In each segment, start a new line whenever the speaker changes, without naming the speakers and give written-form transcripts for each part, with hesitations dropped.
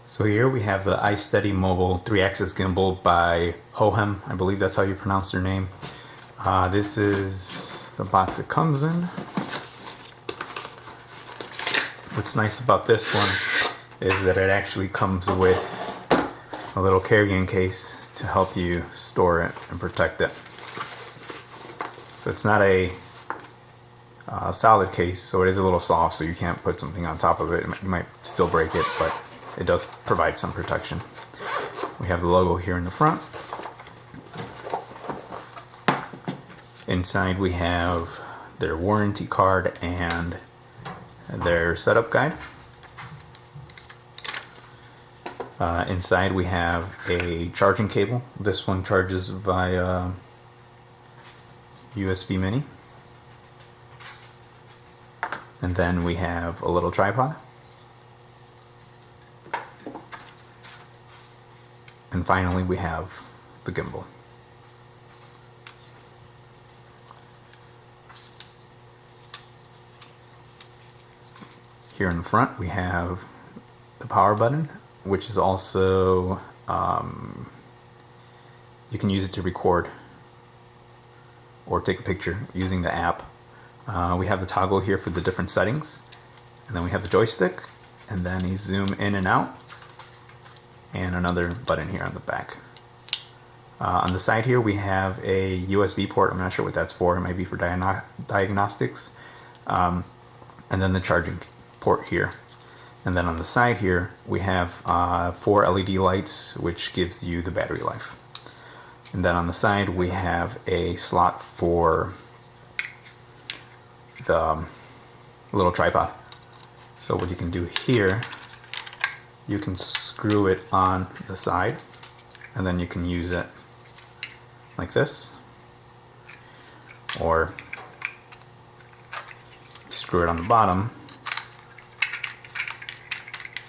So here we have the iSteady Mobile 3-axis gimbal by Hohem. I believe that's how you pronounce their name. This is the box it comes in. What's nice about this one is that it actually comes with a little carrying case to help you store it and protect it. So it's not a solid case, so it is a little soft, so you can't put something on top of it. You might still break it, but it does provide some protection. We have the logo here in the front. Inside we have their warranty card and their setup guide. Inside we have a charging cable. This one charges via USB mini. And then we have a little tripod. And finally we have the gimbal. Here in the front we have the power button, which is also, you can use it to record or take a picture using the app. We have the toggle here for the different settings, and then we have the joystick, and then a zoom in and out, and another button here on the back. On the side here we have a USB port. I'm not sure what that's for. It might be for diagnostics. And then the charging port here. And then on the side here we have 4 LED lights, which gives you the battery life. And then on the side we have a slot for the little tripod. So what you can do here, you can screw it on the side, and then you can use it like this, or you screw it on the bottom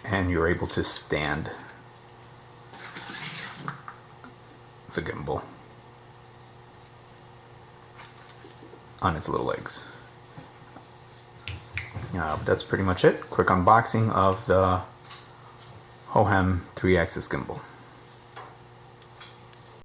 and you're able to stand the gimbal on its little legs. But that's pretty much it. Quick unboxing of the Hohem 3-axis gimbal.